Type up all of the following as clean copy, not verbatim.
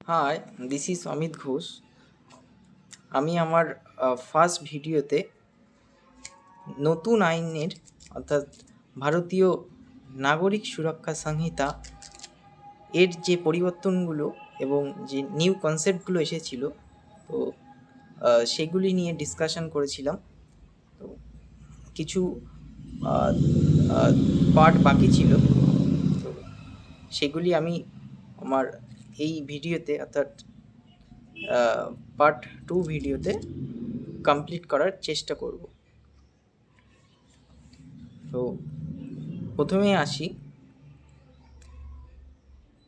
High, this is Amit Ghosh. আমি আমার first ভিডিওতে নতুন আইনের অর্থাৎ ভারতীয় নাগরিক সুরক্ষা সংহিতা এর যে পরিবর্তনগুলো এবং যে নিউ কনসেপ্টগুলো এসেছিল, তো সেগুলি নিয়ে ডিসকাশন করেছিলাম। তো কিছু পার্ট বাকি ছিল, তো সেগুলি আমি আমার এই ভিডিওতে অর্থাৎ পার্ট 2 ভিডিওতে কমপ্লিট করার চেষ্টা করব। তো প্রথমে আসি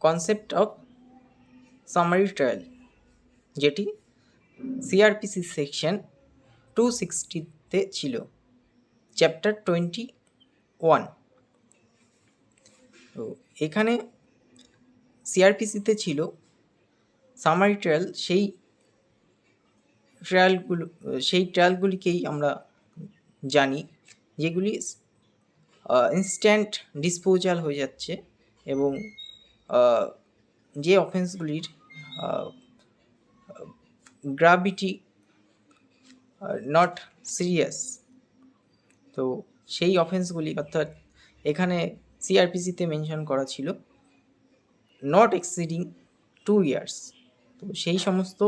কনসেপ্ট অফ সামারি ট্রায়াল, যেটি সিআরপিসি সেকশন 260-তে ছিল, চ্যাপ্টার 21। তো এখানে সিআরপিসিতে ছিল সামারি ট্রায়াল। সেই ট্রায়ালগুলিকেই আমরা জানি, যেগুলি ইনস্ট্যান্ট ডিসপোজাল হয়ে যাচ্ছে এবং যে অফেন্সগুলির গ্রাভিটি নট সিরিয়াস, তো সেই অফেন্সগুলি অর্থাৎ এখানে সিআরপিসিতে মেনশন করা ছিল নট এক্সিডিং 2 ইয়ার্স। তো সেই সমস্ত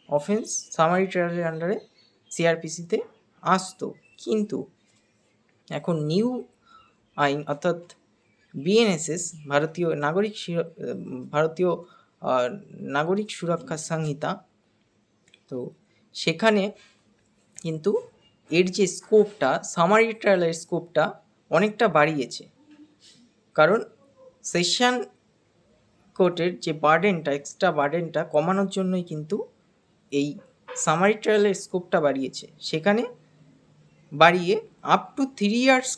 অফেন্স সামারি ট্রায়ালের আন্ডারে সিআরপিসিতে আসতো, কিন্তু এখন নিউ আইন অর্থাৎ বিএনএসএস ভারতীয় নাগরিক সুরক্ষা সংহিতা, তো সেখানে কিন্তু এর যে স্কোপটা, সামারি ট্রায়ালের স্কোপটা অনেকটা বাড়িয়েছে। কারণ সেশন কোর্টের যে এক্সট্রা বার্ডেনটা কমানোর জন্যই কিন্তু এই সামারি ট্রায়ালের স্কোপটা বাড়িয়েছে। সেখানে বাড়িয়ে আপ টু 3 ইয়ার্স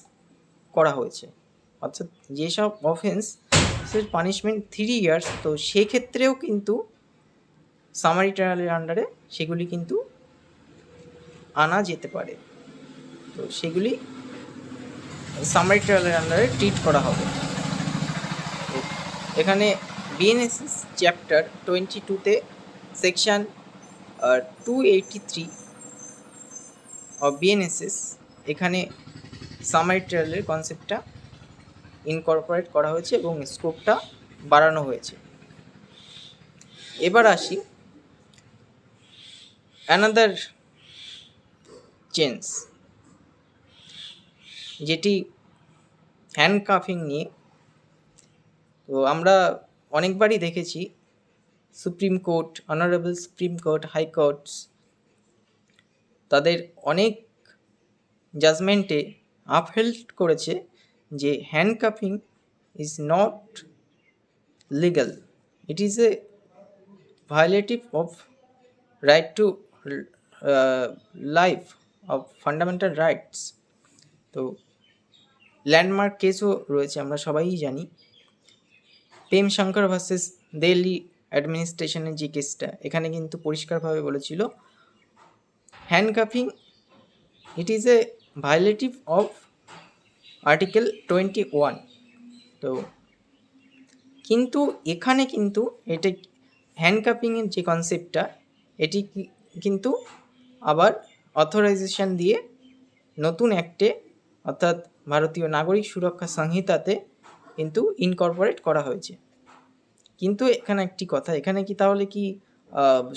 করা হয়েছে, অর্থাৎ যেসব অফেন্সের পানিশমেন্ট 3 ইয়ার্স, তো সেক্ষেত্রেও কিন্তু সামারি ট্রায়ালের আন্ডারে সেগুলি কিন্তু আনা যেতে পারে। তো সেগুলি সামারি ট্রায়ালের আন্ডারে ট্রিট করা হবে। তো এখানে বিএনএসএস চ্যাপ্টার 22-তে সেকশন 283 অফ বিএনএসএস, এখানে সামারি ট্রায়ালের কনসেপ্টটা ইনকর্পোরেট করা হয়েছে এবং স্কোপটা বাড়ানো হয়েছে। এবার আসি অ্যানাদার চেঞ্জ, যেটি হ্যান্ডকাফিং নিয়ে। তো আমরা অনেকবারই দেখেছি Supreme Court, honourable Supreme Court, high courts তাদের অনেক জাজমেন্টে আপহেল্ড করেছে যে handcuffing is not legal, it is a violative of right to life, of fundamental rights. তো ল্যান্ডমার্ক কেসও রয়েছে, আমরা সবাই জানি প্রেম শঙ্কর ভার্সেস দিল্লি অ্যাডমিনিস্ট্রেশনের যে কেসটা, এখানে কিন্তু পরিষ্কারভাবে বলেছিল handcuffing it is a violative of article 21। তো কিন্তু এখানে কিন্তু এটা হ্যান্ডকাফিংয়ের যে কনসেপ্টটা, এটি কিন্তু আবার অথরাইজেশন দিয়ে নতুন অ্যাক্টে অর্থাৎ ভারতীয় নাগরিক সুরক্ষা সংহিতাতে কিন্তু ইনকর্পোরেট করা হয়েছে। কিন্তু এখানে একটি কথা, এখানে কি তাহলে কি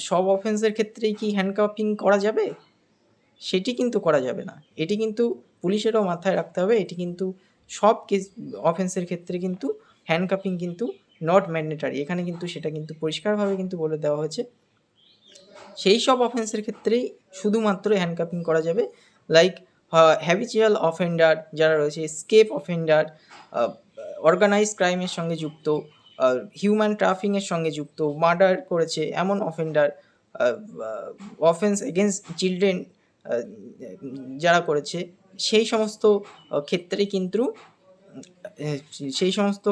সব অফেন্সের ক্ষেত্রেই কি হ্যান্ডকাফিং করা যাবে? সেটি কিন্তু করা যাবে না। এটি কিন্তু পুলিশেরও মাথায় রাখতে হবে, এটি কিন্তু সব কেস অফেন্সের ক্ষেত্রে কিন্তু হ্যান্ডকাফিং কিন্তু নট ম্যান্ডেটারি। এখানে কিন্তু সেটা কিন্তু পরিষ্কারভাবে কিন্তু বলে দেওয়া হয়েছে, সেই সব অফেন্সের ক্ষেত্রেই শুধুমাত্র হ্যান্ডকাফিং করা যাবে। লাইক হ্যাবিচুয়াল অফেন্ডার যারা রয়েছে, স্কেপ অফেন্ডার, অর্গানাইজড ক্রাইমের সঙ্গে যুক্ত, হিউম্যান ট্রাফিংয়ের সঙ্গে যুক্ত, মার্ডার করেছে এমন অফেন্ডার, অফেন্স এগেনস্ট চিলড্রেন যারা করেছে, সেই সমস্ত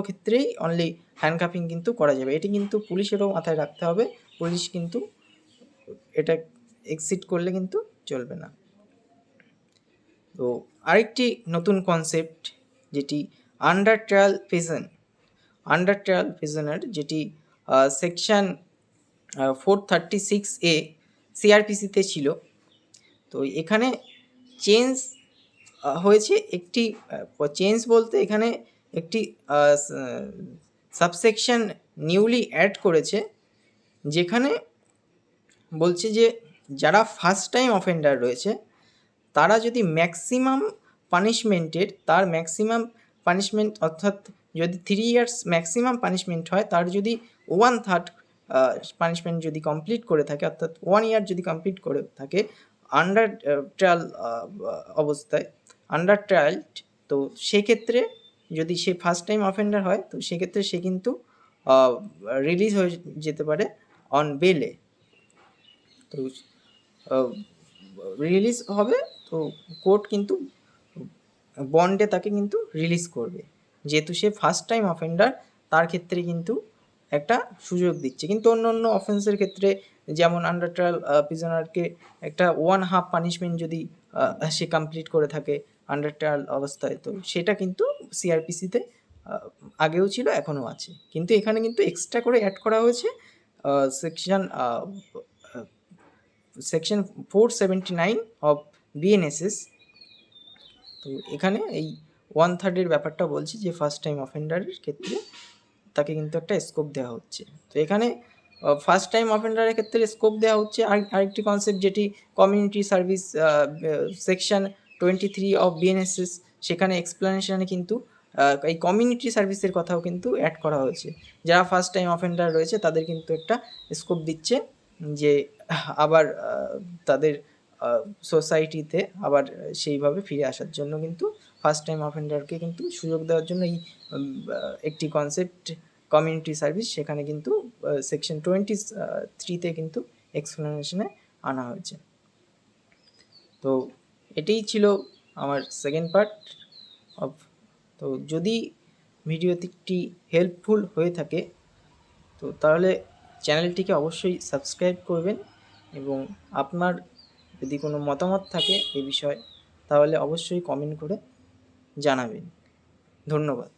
ক্ষেত্রেই অনলি হ্যান্ডকাফিং কিন্তু করা যাবে। এটি কিন্তু পুলিশেরও মাথায় রাখতে হবে, পুলিশ কিন্তু এটা এক্সিড করলে কিন্তু চলবে না। তো আরেকটি নতুন কনসেপ্ট, যেটি আন্ডার ট্রায়াল প্রিজনার, যেটি সেকশন 436A সিআরপিসিতে ছিল। তো এখানে চেঞ্জ হয়েছে একটি, চেঞ্জ বলতে এখানে একটি সাবসেকশন নিউলি অ্যাড করেছে, যেখানে বলছে যে যারা ফার্স্ট টাইম অফেন্ডার রয়েছে তারা যদি ম্যাক্সিমাম পানিশমেন্টের, তার ম্যাক্সিমাম পানিশমেন্ট অর্থাৎ যদি 3 ইয়ার্স ম্যাক্সিমাম পানিশমেন্ট হয়, তার যদি 1/3 পানিশমেন্ট যদি কমপ্লিট করে থাকে, অর্থাৎ 1 ইয়ার যদি কমপ্লিট করে থাকে আন্ডার ট্রায়াল অবস্থায়, আন্ডার ট্রায়াল, তো সেক্ষেত্রে যদি সে ফার্স্ট টাইম অফেন্ডার হয় তো সেক্ষেত্রে সে কিন্তু রিলিজ হয়ে যেতে পারে অন বেলে। তো রিলিজ হবে, তো কোর্ট কিন্তু বন্ডে তাকে কিন্তু রিলিজ করবে, যেহেতু সে ফার্স্ট টাইম অফেন্ডার তার ক্ষেত্রে কিন্তু একটা সুযোগ দিচ্ছে। কিন্তু অন্য অন্য অফেন্সের ক্ষেত্রে যেমন আন্ডার ট্রায়াল প্রিজনারকে একটা 1/2 পানিশমেন্ট যদি সে কমপ্লিট করে থাকে আন্ডার ট্রায়াল অবস্থায়, তো সেটা কিন্তু সিআরপিসিতে আগেও ছিল, এখনও আছে, কিন্তু এখানে কিন্তু এক্সট্রা করে অ্যাড করা হয়েছে সেকশন 479 অফ বিএনএসএস। তো এখানে এই 1/3 ব্যাপারটা বলছি যে ফার্স্ট টাইম অফেন্ডারের ক্ষেত্রে তাকে কিন্তু একটা স্কোপ দেওয়া হচ্ছে। তো এখানে ফার্স্ট টাইম অফেন্ডারের ক্ষেত্রে স্কোপ দেওয়া হচ্ছে। আরেকটি কনসেপ্ট যেটি community service section 23 of BNSS, সেখানে এক্সপ্লেনেশনে কিন্তু এই কমিউনিটি সার্ভিসের কথাও কিন্তু অ্যাড করা হয়েছে। যারা ফার্স্ট টাইম অফেন্ডার রয়েছে তাদের কিন্তু একটা স্কোপ দিচ্ছে যে আবার তাদের সোসাইটিতে আবার সেইভাবে ফিরে আসার জন্য কিন্তু ফার্স্ট টাইম অফেন্ডারকে কিন্তু সুযোগ দেওয়ার জন্য এই একটি কনসেপ্ট কমিউনিটি সার্ভিস, সেখানে কিন্তু সেকশন 23তে কিন্তু এক্সপ্লেনেশনে আনা হয়েছে। তো এটাই ছিল আমার সেকেন্ড পার্ট অফ। তো যদি ভিডিওটি হেল্পফুল হয়ে থাকে তো তাহলে চ্যানেলটিকে অবশ্যই সাবস্ক্রাইব করবেন, এবং আপনার যদি কোনো মতামত থাকে এ বিষয়ে তাহলে অবশ্যই কমেন্ট করে জানাবেন। ধন্যবাদ।